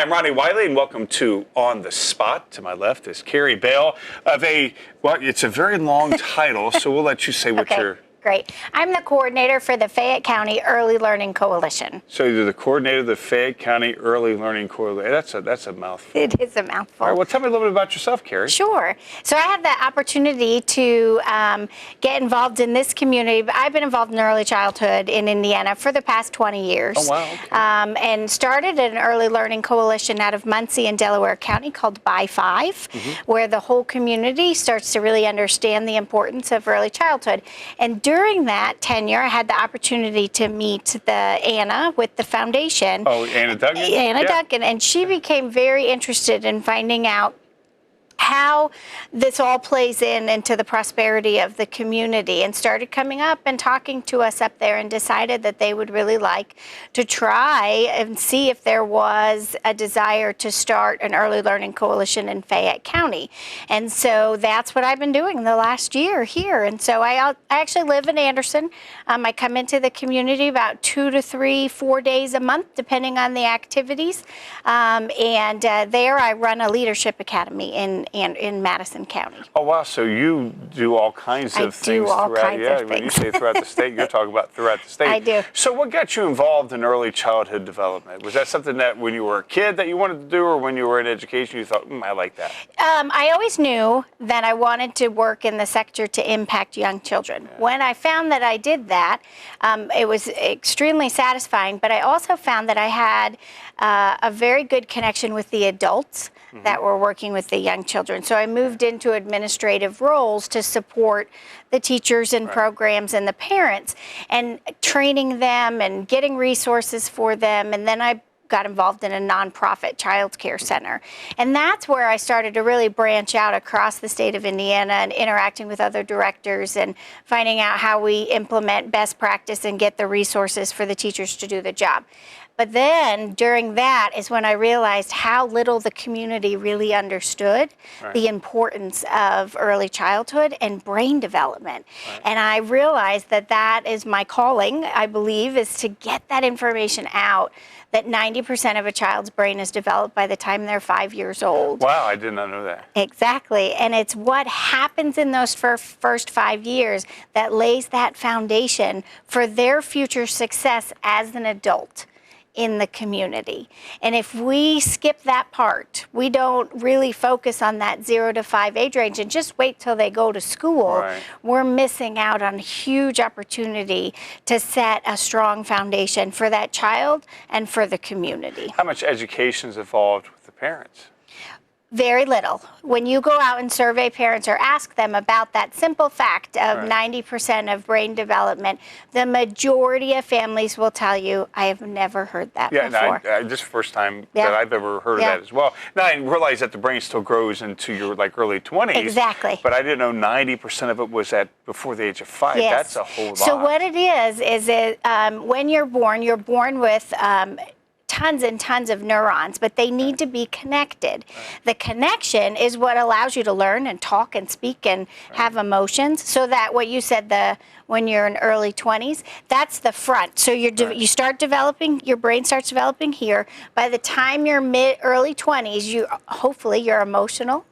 I'm Ronnie Wiley, and welcome to On the Spot. To my left is Carrie Bale well, it's a very long title, so we'll let you say what you're... Great. I'm the coordinator for the Fayette County Early Learning Coalition. So you're the coordinator of the Fayette County Early Learning Coalition. That's a mouthful. It is a mouthful. All right, well, tell me a little bit about yourself, Carrie. Sure. So I had the opportunity to get involved in this community. I've been involved in early childhood in Indiana for the past 20 years. Oh, wow. Okay. And started an early learning coalition out of Muncie in Delaware County called By Five, where the whole community starts to really understand the importance of early childhood. And during that tenure, I had the opportunity to meet Anna with the foundation. Oh, Anna Duggan? Anna Duggan, and she became very interested in finding out how this all plays into the prosperity of the community, and started coming up and talking to us up there, and decided that they would really like to try and see if there was a desire to start an early learning coalition in Fayette County. And so that's what I've been doing the last year here. And so I actually live in Anderson. I come into the community about 2 to 3, 4 days a month, depending on the activities. There I run a leadership academy in Madison County. Oh, wow. So you do all kinds of things. I do all kinds of things. When you say throughout the state, you're talking about throughout the state. I do. So what got you involved in early childhood development? Was that something that when you were a kid that you wanted to do, or when you were in education you thought, I like that? I always knew that I wanted to work in the sector to impact young children. Yeah. When I found that I did that, it was extremely satisfying, but I also found that I had a very good connection with the adults that were working with the young children. So I moved into administrative roles to support the teachers and programs and the parents, and training them and getting resources for them. And then I got involved in a nonprofit child care center. And that's where I started to really branch out across the state of Indiana, and interacting with other directors and finding out how we implement best practice and get the resources for the teachers to do the job. But then during that is when I realized how little the community really understood the importance of early childhood and brain development. And I realized that that is my calling, I believe, is to get that information out, that 90% of a child's brain is developed by the time they're 5 years old. Wow, I did not know that. Exactly. And it's what happens in those first 5 years that lays that foundation for their future success as an adult in the community. And if we skip that part, we don't really focus on that 0 to 5 age range and just wait till they go to school, we're missing out on a huge opportunity to set a strong foundation for that child and for the community. How much education is involved with the parents? Very little. When you go out and survey parents or ask them about that simple fact of 90% of brain development, the majority of families will tell you, I have never heard that before. Yeah, this is the first time that I've ever heard of that as well. Now, I realize that the brain still grows into your early 20s. Exactly. But I didn't know 90% of it was before the age of 5. Yes. That's a whole lot. So what it is when you're born with tons and tons of neurons, but they need to be connected. The connection is what allows you to learn and talk and speak and have emotions. So that what you said, when you're in early 20s, that's the front. So you start developing, your brain starts developing here. By the time you're early 20s, hopefully you're emotional.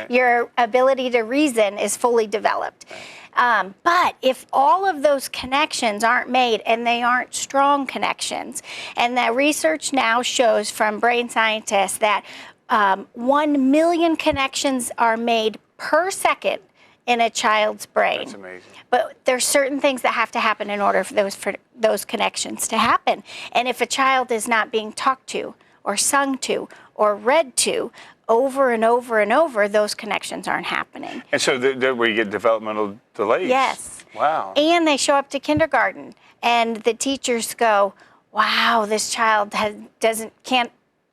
Your ability to reason is fully developed. But if all of those connections aren't made, and they aren't strong connections, and that research now shows from brain scientists that 1 million connections are made per second in a child's brain. That's amazing. But there's certain things that have to happen in order for those connections to happen. And if a child is not being talked to, or sung to, or read to, over and over and over, those connections aren't happening. And so where you get developmental delays. Yes. Wow. And they show up to kindergarten, and the teachers go, wow, this child doesn't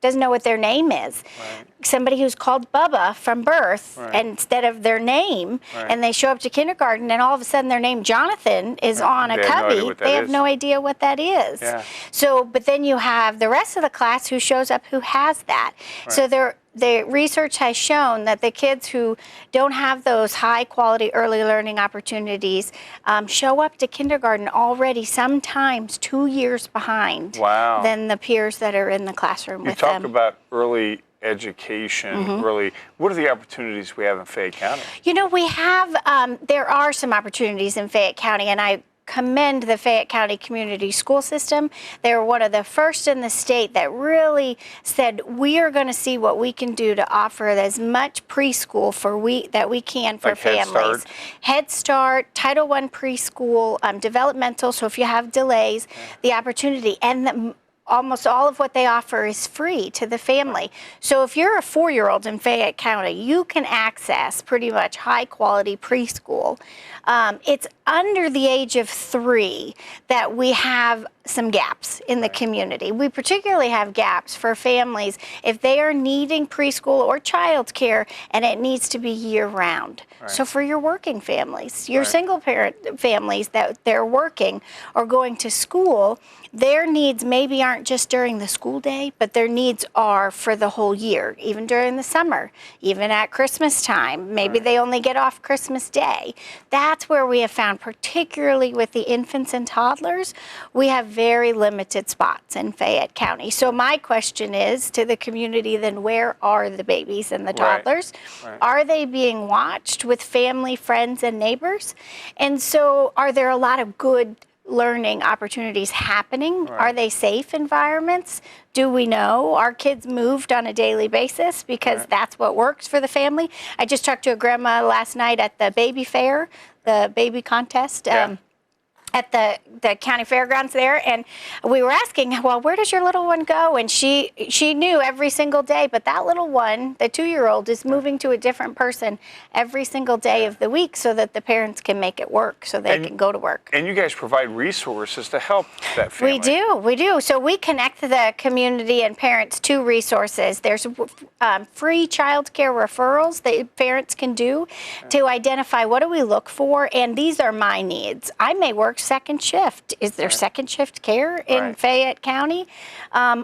know what their name is. Somebody who's called Bubba from birth instead of their name, and they show up to kindergarten, and all of a sudden their name Jonathan is on a cubby. They have no idea what that is. So, but then you have the rest of the class who shows up who has that. So the research has shown that the kids who don't have those high quality early learning opportunities show up to kindergarten already sometimes 2 years behind Wow. than the peers that are in the classroom with You talk them. about early education, what are the opportunities we have in Fayette County? You know, we have, there are some opportunities in Fayette County, and I commend the Fayette County Community School System. They were one of the first in the state that really said, we are going to see what we can do to offer as much preschool that we can for Like Head families. Start? Head Start, Title I preschool, developmental, so if you have delays, the opportunity, and almost all of what they offer is free to the family. So if you're a 4-year-old in Fayette County, you can access pretty much high quality preschool. It's under the age of 3 that we have some gaps in the community. We particularly have gaps for families if they are needing preschool or childcare, and it needs to be year round. So for your working families, your single parent families that they're working or going to school, their needs maybe aren't just during the school day, but their needs are for the whole year, even during the summer, even at Christmas time. Maybe they only get off Christmas Day. That's where we have found, particularly with the infants and toddlers, we have very limited spots in Fayette County. So my question is to the community, then where are the babies and the toddlers? Are they being watched with family, friends, and neighbors? And so are there a lot of good learning opportunities happening? Are they safe environments? Do we know? Are kids moved on a daily basis because that's what works for the family? I just talked to a grandma last night at the baby fair, the baby contest. At the county fairgrounds there, and we were asking, well, where does your little one go? And she knew every single day, but that little one, the 2-year-old, is moving to a different person every single day of the week so that the parents can make it work, so they can go to work. And you guys provide resources to help that family. We do. So we connect the community and parents to resources. There's free child care referrals that parents can do to identify what do we look for, and these are my needs. I may work second shift. Is there second shift care in Fayette County?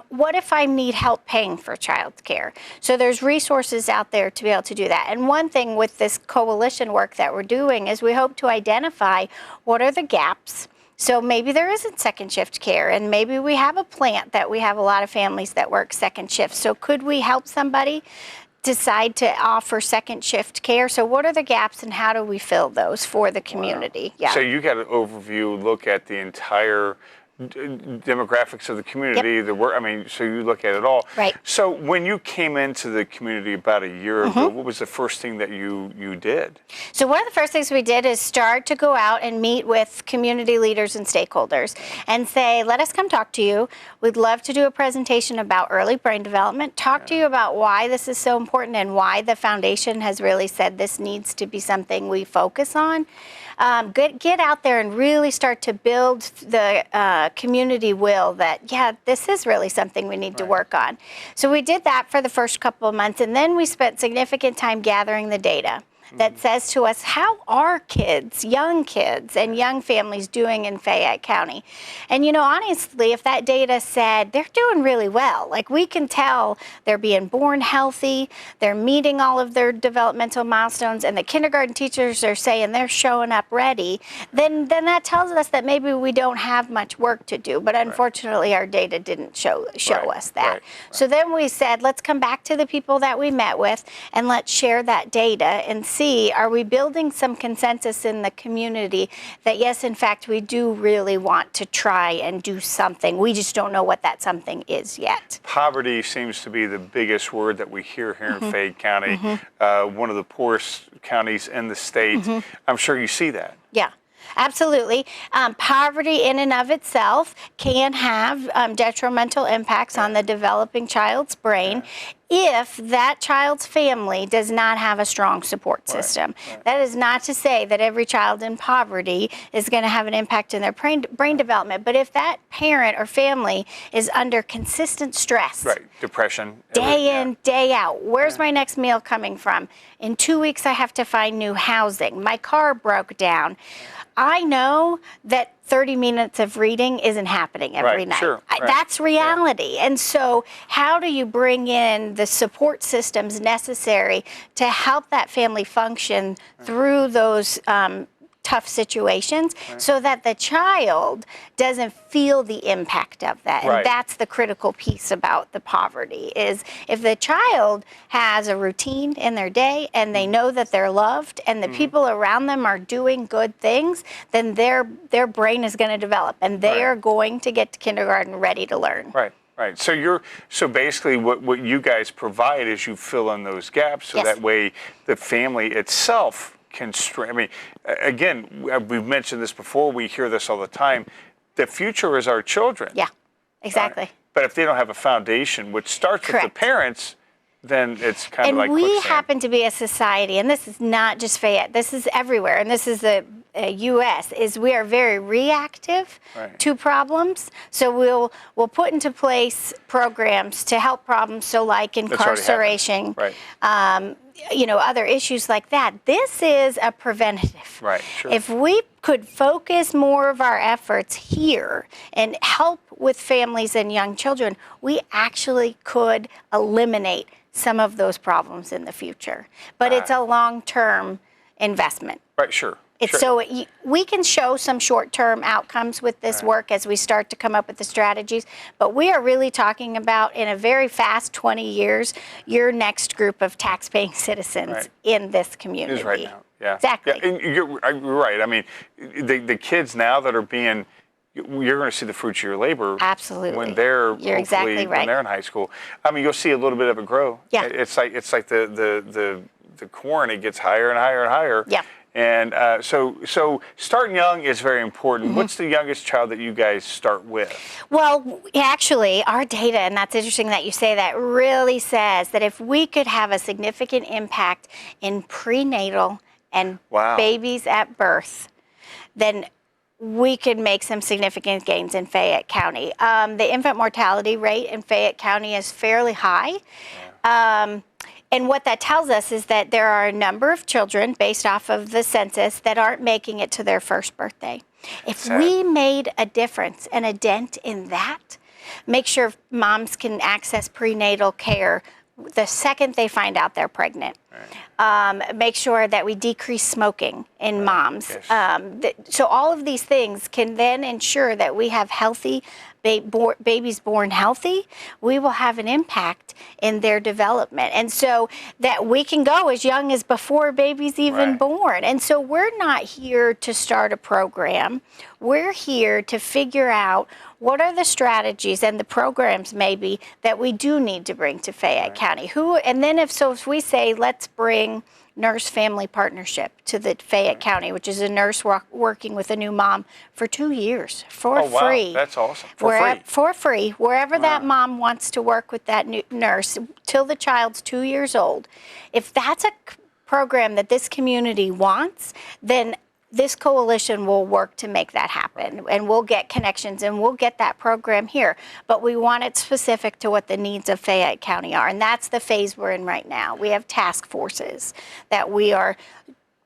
What if I need help paying for child care? So there's resources out there to be able to do that. And one thing with this coalition work that we're doing is we hope to identify what are the gaps. So maybe there isn't second shift care, and maybe we have a plant that we have a lot of families that work second shift. So could we help somebody decide to offer second shift care? So what are the gaps and how do we fill those for the community? So you got an overview, look at the entire demographics of the community, the work. I mean, so you look at it all. Right. So when you came into the community about a year ago, what was the first thing that you did? So one of the first things we did is start to go out and meet with community leaders and stakeholders and say, let us come talk to you. We'd love to do a presentation about early brain development, talk to you about why this is so important and why the foundation has really said this needs to be something we focus on. Get out there and really start to build the community will that, yeah, this is really something we need to work on. So we did that for the first couple of months, and then we spent significant time gathering the data that says to us, how are kids and young families doing in Fayette County? And you know, honestly, if that data said they're doing really well, like we can tell they're being born healthy, they're meeting all of their developmental milestones, and the kindergarten teachers are saying they're showing up ready, then that tells us that maybe we don't have much work to do. But unfortunately, our data didn't show us that. So then we said, let's come back to the people that we met with and let's share that data and see, are we building some consensus in the community that yes, in fact, we do really want to try and do something. We just don't know what that something is yet. Poverty seems to be the biggest word that we hear here in Fayette County, one of the poorest counties in the state. I'm sure you see that. Yeah. Absolutely. Poverty in and of itself can have detrimental impacts on the developing child's brain if that child's family does not have a strong support system. That is not to say that every child in poverty is going to have an impact in their brain development, but if that parent or family is under consistent stress, depression, day in, day out, where's my next meal coming from? In 2 weeks, I have to find new housing. My car broke down. I know that 30 minutes of reading isn't happening every Right, night. sure, right. That's reality. And so how do you bring in the support systems necessary to help that family function through those tough situations so that the child doesn't feel the impact of that? And Right. that's the critical piece about the poverty is if the child has a routine in their day and they know that they're loved and the people around them are doing good things, then their brain is going to develop and they are going to get to kindergarten ready to learn. Right. Right. So basically what you guys provide is you fill in those gaps so Yes. that way the family itself can I mean, again, we've mentioned this before, we hear this all the time. The future is our children. Yeah, exactly. Right? But if they don't have a foundation, which starts with the Correct. parents, then it's kind of And like we quicksand. happen to be a society, and this is not just Fayette, this is everywhere, and this is the U.S., is we are very reactive Right. to problems. So we'll put into place programs to help problems, so like That's already happened. incarceration, Right. other issues like that. This is a preventative. Right, sure. If we could focus more of our efforts here and help with families and young children, we actually could eliminate some of those problems in the future. But it's a long-term investment. Right, sure. It's sure. so we can show some short-term outcomes with this work as we start to come up with the strategies, but we are really talking about in a very fast 20 years, your next group of tax-paying citizens in this community. Is right now. Yeah. Exactly. Yeah, and you're right. I mean, the kids now that are being, you're going to see the fruits of your labor. Absolutely. When they're You're exactly hopefully right. when they're in high school. I mean, you'll see a little bit of it grow. Yeah. It's like the corn. It gets higher and higher and higher. Yeah. And so starting young is very important. What's the youngest child that you guys start with? Well, actually, our data, and that's interesting that you say that, really says that if we could have a significant impact in prenatal and babies at birth, then we could make some significant gains in Fayette County. The infant mortality rate in Fayette County is fairly high. And what that tells us is that there are a number of children, based off of the census, that aren't making it to their first birthday. If we made a difference and a dent in that, make sure moms can access prenatal care the second they find out they're pregnant. Make sure that we decrease smoking in moms. Yes. So all of these things can then ensure that we have healthy babies born healthy. We will have an impact in their development. And so that we can go as young as before baby's even born. And so we're not here to start a program. We're here to figure out what are the strategies and the programs maybe that we do need to bring to Fayette County. And then if we say, let's bring nurse family partnership to the Fayette County, which is a nurse working with a new mom for 2 years for free. Wow, that's awesome. For free, wherever that mom wants to work with that new nurse till the child's 2 years old. If that's a program that this community wants, then this coalition will work to make that happen, and we'll get connections and we'll get that program here. But we want it specific to what the needs of Fayette County are, and that's the phase we're in right now. We have task forces that we are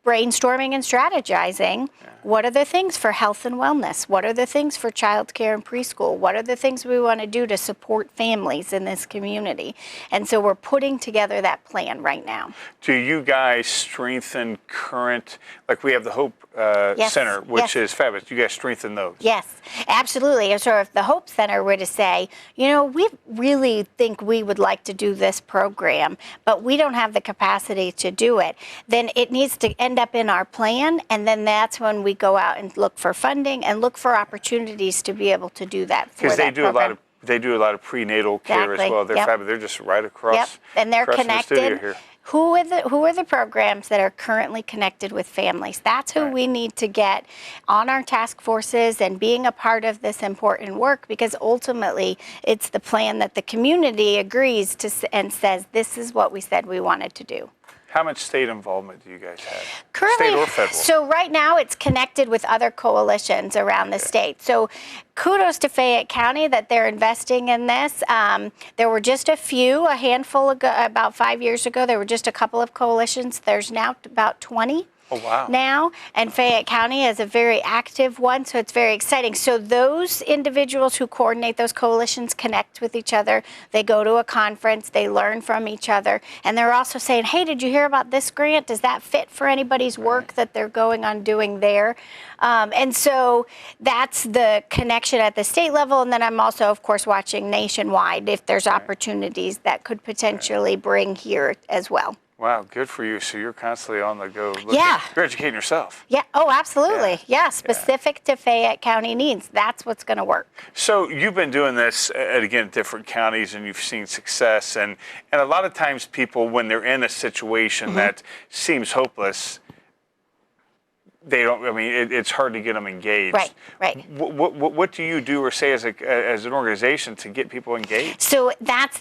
brainstorming and strategizing. What are the things for health and wellness? What are the things for child care and preschool? What are the things we want to do to support families in this community? And so we're putting together that plan right now. Do you guys strengthen current, like we have the Hope Center, which is fabulous. Do you guys strengthen those? Yes, absolutely. And so if the Hope Center were to say, we really think we would like to do this program, but we don't have the capacity to do it, then it needs to end up in our plan, and then that's when we go out and look for funding and look for opportunities to be able to do that for that program. They do a lot of prenatal care as well. They're fabulous. They're just right across. And they're across connected. The studio here. Who are the programs that are currently connected with families? That's who we need to get on our task forces and being a part of this important work, because ultimately it's the plan that the community agrees to and says, this is what we said we wanted to do. How much state involvement do you guys have? Currently, state or federal? So right now it's connected with other coalitions around the state. So kudos to Fayette County that they're investing in this. There were just a handful ago, about 5 years ago, there were just a couple of coalitions. There's now about 20 wow. now, and Fayette County is a very active one, so it's very exciting. So those individuals who coordinate those coalitions connect with each other. They go to a conference, they learn from each other, and they're also saying, hey, did you hear about this grant? Does that fit for anybody's work that they're going on doing there? And so that's the connection at the state level, and then I'm also, of course, watching nationwide if there's opportunities that could potentially bring here as well. Wow, good for you. So you're constantly on the go. You're educating yourself. Yeah. Oh, absolutely. Yeah. Specific to Fayette County needs. That's what's going to work. So you've been doing this at, again, different counties, and you've seen success. And a lot of times people, when they're in a situation that seems hopeless, they don't. I mean, it's hard to get them engaged. Right. Right. What do you do or say as an organization to get people engaged? So that's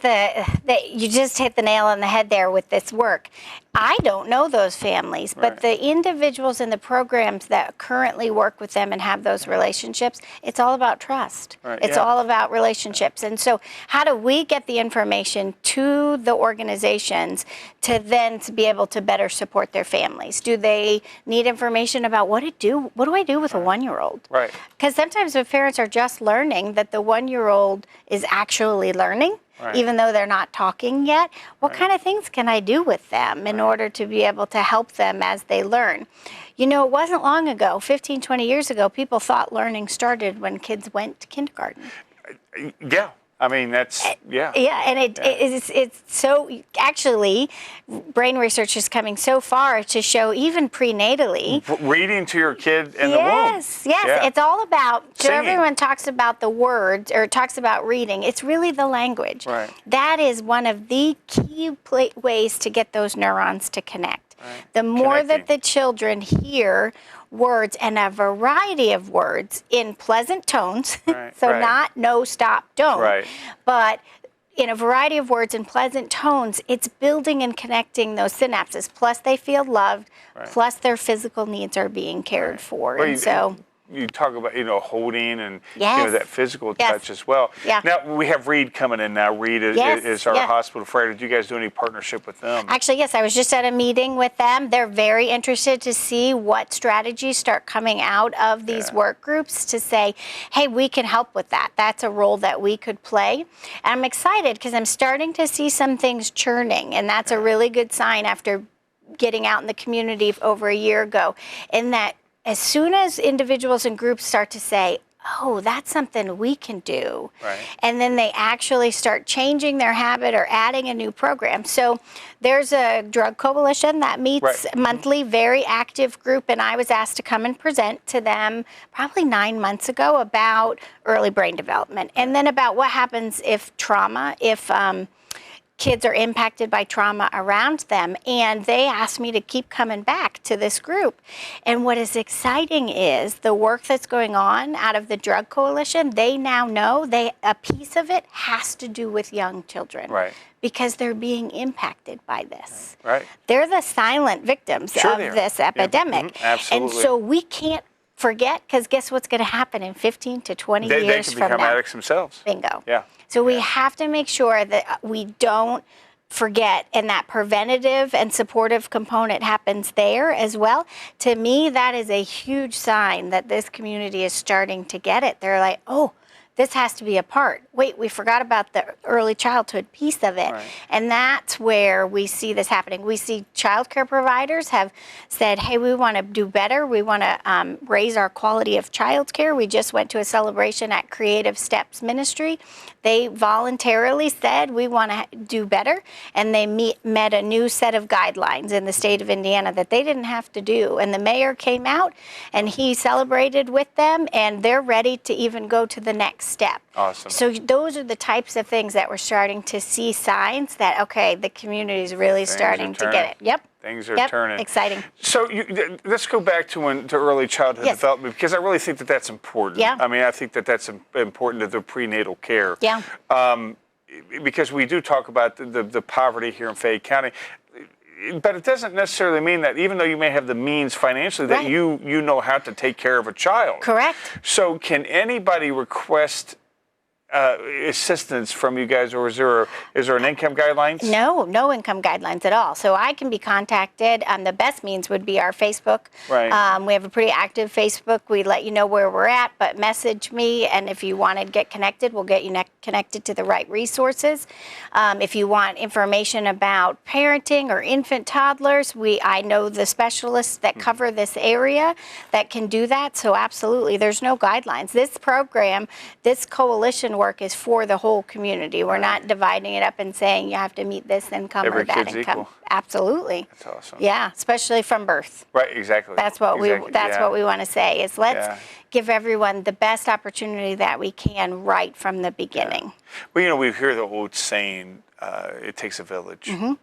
you just hit the nail on the head there with this work. I don't know those families, but the individuals in the programs that currently work with them and have those relationships, it's all about trust. It's all about relationships. And so how do we get the information to the organizations to then to be able to better support their families? Do they need information about what do I do with a 1-year-old? Right. Because sometimes the parents are just learning that the 1-year-old is actually learning. Even though they're not talking yet, what kind of things can I do with them in order to be able to help them as they learn? You know, it wasn't long ago, 15, 20 years ago, people thought learning started when kids went to kindergarten. Yeah. I mean, that's, Yeah, and it's so, actually, brain research is coming so far to show even prenatally. Reading to your kid in the womb. Yes, it's all about, so everyone talks about the words, or talks about reading, it's really the language. Right. That is one of the key ways to get those neurons to connect. The more that the children hear words, and a variety of words in pleasant tones, not no, stop, don't, but in a variety of words in pleasant tones, it's building and connecting those synapses. Plus they feel loved, plus their physical needs are being cared for. Well, and so you talk about, holding and that physical touch as well. Yeah. Now, we have Reed coming in now. Reed is our hospital provider. Do you guys do any partnership with them? Actually, yes. I was just at a meeting with them. They're very interested to see what strategies start coming out of these work groups to say, hey, we can help with that. That's a role that we could play. And I'm excited because I'm starting to see some things churning, and that's a really good sign after getting out in the community over a year ago, in that as soon as individuals and groups start to say, oh, that's something we can do, and then they actually start changing their habit or adding a new program. So there's a drug coalition that meets monthly, very active group, and I was asked to come and present to them probably 9 months ago about early brain development, and then about what happens if kids are impacted by trauma around them. And they asked me to keep coming back to this group. And what is exciting is the work that's going on out of the drug coalition. They now know a piece of it has to do with young children. Because they're being impacted by this. They're the silent victims of this epidemic. Absolutely. And so we can't forget, because guess what's going to happen in 15 to 20 years from now? They can become addicts themselves. Bingo. Yeah. So we have to make sure that we don't forget, and that preventative and supportive component happens there as well. To me, that is a huge sign that this community is starting to get it. They're like, oh, this has to be a part. Wait, we forgot about the early childhood piece of it. And that's where we see this happening. We see childcare providers have said, hey, we want to do better. We want to raise our quality of childcare. We just went to a celebration at Creative Steps Ministry. They voluntarily said, we want to do better. And they met a new set of guidelines in the state of Indiana that they didn't have to do. And the mayor came out and he celebrated with them, and they're ready to even go to the next step. Awesome. So those are the types of things that we're starting to see signs that, okay, the community is really starting to get it. Yep. Things are turning. Exciting. So let's go back to early childhood development, because I really think that that's important. Yeah. I mean, I think that that's important to the prenatal care. Yeah. Because we do talk about the poverty here in Fayette County. But it doesn't necessarily mean that even though you may have the means financially, that you know how to take care of a child. Correct. So can anybody request assistance from you guys, or is there an income guidelines? No income guidelines at all. So I can be contacted. The best means would be our Facebook. Right. We have a pretty active Facebook. We let you know where we're at, but message me, and if you want to get connected, we'll get you connected to the right resources. If you want information about parenting or infant toddlers, I know the specialists that cover this area that can do that. So absolutely, there's no guidelines. This program, this coalition work is for the whole community. We're not dividing it up and saying you have to meet this income Every or that kid's income. equal. Absolutely. That's awesome. Yeah, especially from birth. Right, exactly. That's what we want to say is let's give everyone the best opportunity that we can right from the beginning. Yeah. Well, we hear the old saying, it takes a village. And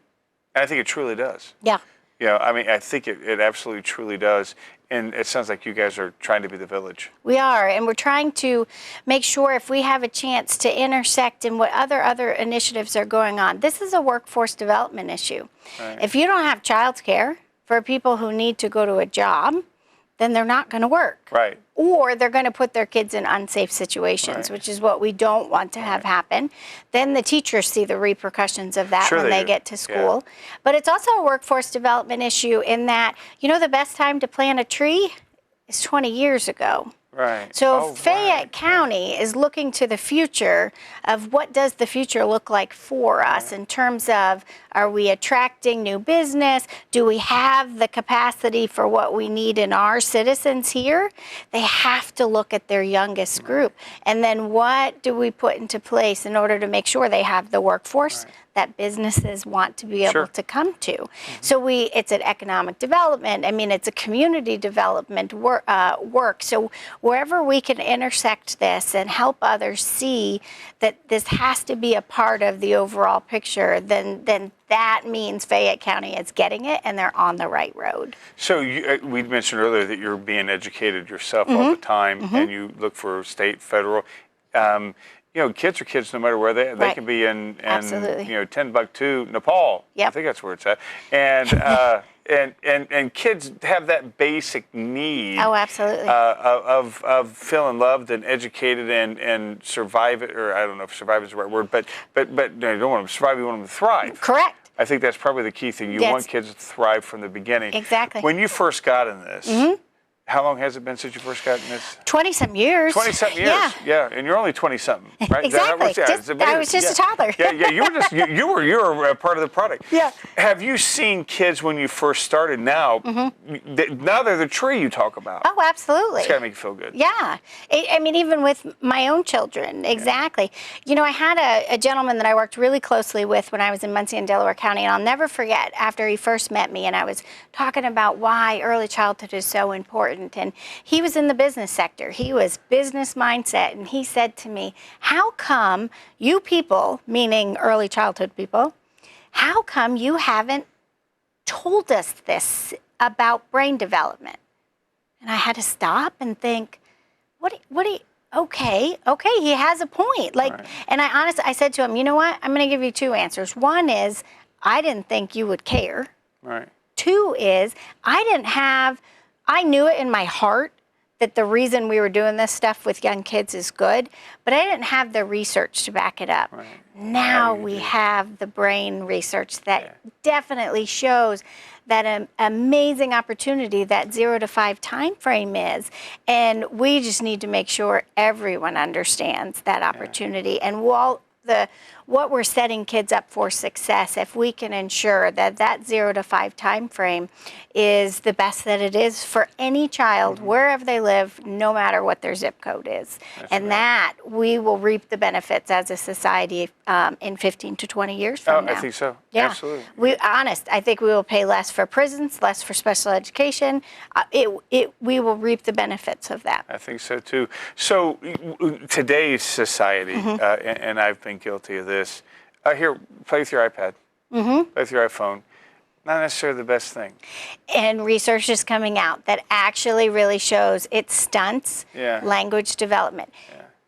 I think it truly does. Yeah. I think it absolutely truly does. And it sounds like you guys are trying to be the village. We are, and we're trying to make sure if we have a chance to intersect in what other initiatives are going on. This is a workforce development issue. Right. If you don't have childcare for people who need to go to a job, then they're not going to work. Right. Or they're going to put their kids in unsafe situations, which is what we don't want to have happen. Then the teachers see the repercussions of that when they get to school. Yeah. But it's also a workforce development issue in that, the best time to plant a tree is 20 years ago. Right. So Fayette County is looking to the future of what does the future look like for us in terms of, are we attracting new business? Do we have the capacity for what we need in our citizens here? They have to look at their youngest group. And then what do we put into place in order to make sure they have the workforce that businesses want to be able to come to? So it's an economic development. It's a community development work. So wherever we can intersect this and help others see that this has to be a part of the overall picture, then that means Fayette County is getting it and they're on the right road. So we mentioned earlier that you're being educated yourself all the time, and you look for state, federal. Kids are kids no matter where they can be in Timbuktu, Nepal. I think that's where it's at. And kids have that basic need. Oh, absolutely. Of feeling loved and educated and survive it, or I don't know if survive is the right word, but you don't want them to survive, you want them to thrive. Correct. I think that's probably the key thing. You want kids to thrive from the beginning. Exactly. When you first got in this, how long has it been since you first got in this? 20-some years. 20-something years. Yeah. And you're only 20-something, right? Exactly. I was just a toddler. You were a part of the product. Yeah. Have you seen kids when you first started now? Now they're the tree you talk about. Oh, absolutely. It's got to make you feel good. Yeah. Even with my own children. Exactly. I had a gentleman that I worked really closely with when I was in Muncie and Delaware County, and I'll never forget after he first met me, and I was talking about why early childhood is so important. And he was in the business sector. He was business mindset. And he said to me, how come you people, meaning early childhood people, how come you haven't told us this about brain development? And I had to stop and think, okay, he has a point. And I said to him, you know what? I'm going to give you two answers. One is, I didn't think you would care. Right. Two is, I knew it in my heart that the reason we were doing this stuff with young kids is good, but I didn't have the research to back it up. Right. Now we have the brain research that definitely shows that an amazing opportunity that 0 to 5 time frame is. And we just need to make sure everyone understands that opportunity. And what we're setting kids up for success, if we can ensure that 0 to 5 time frame is the best that it is for any child, wherever they live, no matter what their zip code is. That we will reap the benefits as a society in 15 to 20 years from now. I think so. Yeah. Absolutely. I think we will pay less for prisons, less for special education. We will reap the benefits of that. I think so too. So today's society, and I've been guilty of this, here, play with your iPad, play with your iPhone. Not necessarily the best thing. And research is coming out that actually really shows it stunts language development.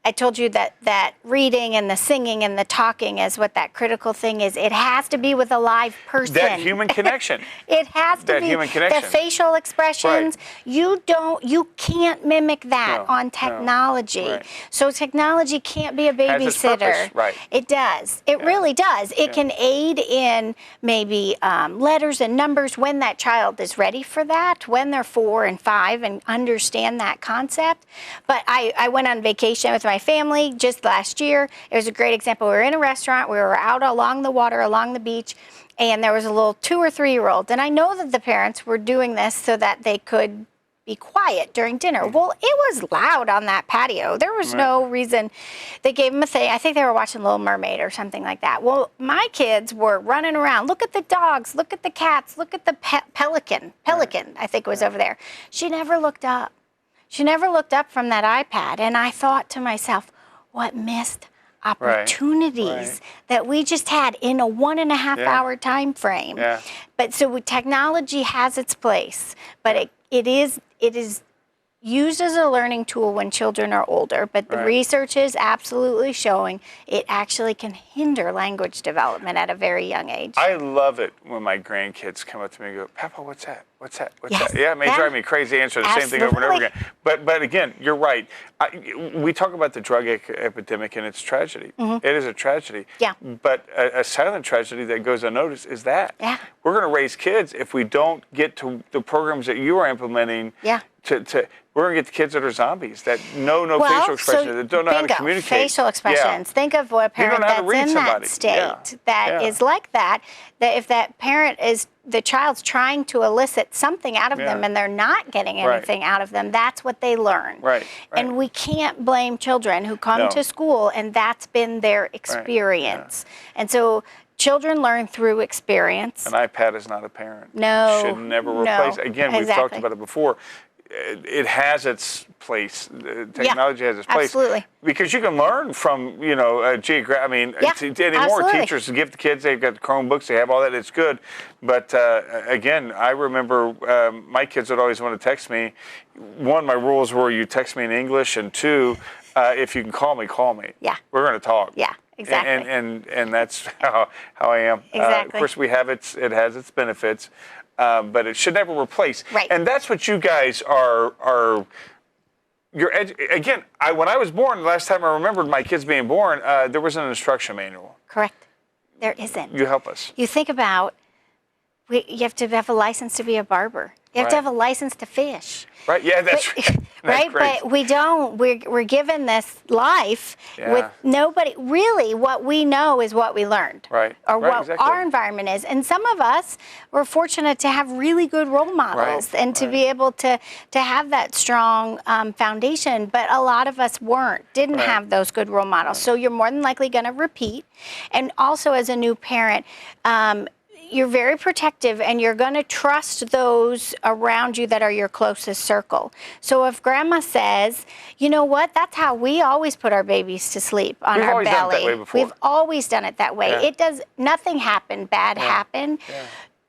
I told you that reading and the singing and the talking is what that critical thing is. It has to be with a live person. That human connection. It has to That be human connection. the facial expressions. Right. You can't mimic that No, on technology. Right. So technology can't be a Has its babysitter. purpose, right. It does. It really does. It can aid in maybe letters and numbers when that child is ready for that, when they're 4 and 5 and understand that concept. But I went on vacation with my family just last year. It was a great example. We were in a restaurant. We were out along the water, along the beach, and there was a little 2 or 3-year-old. And I know that the parents were doing this so that they could be quiet during dinner. Well, it was loud on that patio. There was no reason. They gave them a thing. I think they were watching Little Mermaid or something like that. Well, my kids were running around. Look at the dogs. Look at the cats. Look at the pelican. Pelican, I think, was over there. She never looked up. She never looked up from that iPad. And I thought to myself, what missed opportunities that we just had in a 1.5-hour time frame. Yeah. But so technology has its place, but it is used as a learning tool when children are older, but the research is absolutely showing it actually can hinder language development at a very young age. I love it when my grandkids come up to me and go, Papa, what's that? What's that? What's Yes. that? Yeah, it may drive me crazy to answer the same thing over and over again. But again, you're right. We talk about the drug epidemic and it's tragedy. It is a tragedy. Yeah. But a silent tragedy that goes unnoticed is that. Yeah. We're going to raise kids if we don't get to the programs that you are implementing. Yeah. We're going to get the kids that are zombies, that know no facial expression, that don't know how to communicate. Facial expressions. Think of a parent that's in that state that is like that, that if that parent is, the child's trying to elicit something out of them and they're not getting anything out of them, that's what they learn. Right. And we can't blame children who come to school and that's been their experience. And so children learn through experience. An iPad is not a parent. No. Should never replace. Again, we've talked about it before. It has its place. Technology has its place. Absolutely. Because you can learn from, geography. I mean, anymore teachers give the kids, they've got the Chromebooks, they have all that, it's good. But again, I remember my kids would always want to text me. One, my rules were you text me in English, and 2, if you can call me, call me. Yeah. We're going to talk. Yeah. Exactly. And that's how I am. Exactly. Of course, it has its benefits. But it should never replace. Right. And that's what you guys are. Again, when I was born, the last time I remembered my kids being born, there was an instruction manual. Correct. There isn't. You help us. You think about, you have to have a license to be a barber. You have to have a license to fish. Right. Yeah, that's right. Great. But we don't. We're given this life with nobody. Really, what we know is what we learned. Right. Or what exactly. our environment is. And some of us were fortunate to have really good role models and to be able to have that strong foundation. But a lot of us didn't have those good role models. So you're more than likely going to repeat. And also, as a new parent, you're very protective and you're going to trust those around you that are your closest circle. So if grandma says, you know what, that's how we always put our babies to sleep on our belly. We've always done it that way before. We've always done it that way. Nothing happened, bad happened.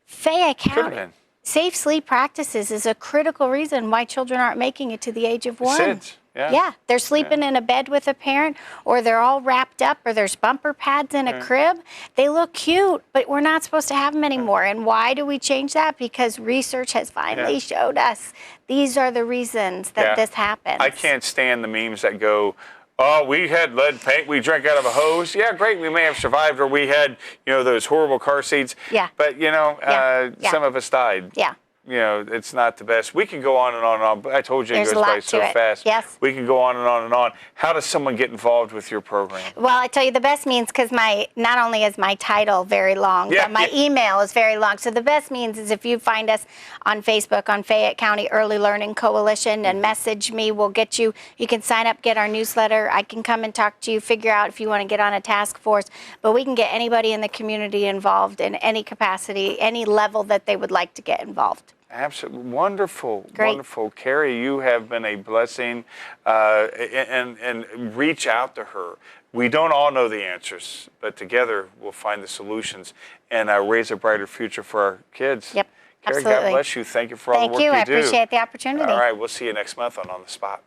Fayette County, safe sleep practices is a critical reason why children aren't making it to the age of 1. SIDS. Yeah, they're sleeping in a bed with a parent, or they're all wrapped up, or there's bumper pads in a crib. They look cute, but we're not supposed to have them anymore. And why do we change that? Because research has finally showed us these are the reasons that this happens. I can't stand the memes that go, oh, we had lead paint, we drank out of a hose. Yeah, great, we may have survived, or we had, those horrible car seats. Yeah. But, some of us died. Yeah. It's not the best. We can go on and on and on. But I told you it goes by so fast. Yes. We can go on and on and on. How does someone get involved with your program? Well, I tell you the best means, because not only is my title very long, but my email is very long. So the best means is if you find us on Facebook, on Fayette County Early Learning Coalition, and message me, we'll get you. You can sign up, get our newsletter. I can come and talk to you, figure out if you want to get on a task force. But we can get anybody in the community involved in any capacity, any level that they would like to get involved. Absolutely. Wonderful. Great. Wonderful. Carrie, you have been a blessing, and reach out to her. We don't all know the answers, but together we'll find the solutions and raise a brighter future for our kids. Yep. Carrie, Absolutely. God bless you. Thank you for all the work you do. Thank you. I appreciate the opportunity. All right. We'll see you next month on the Spot.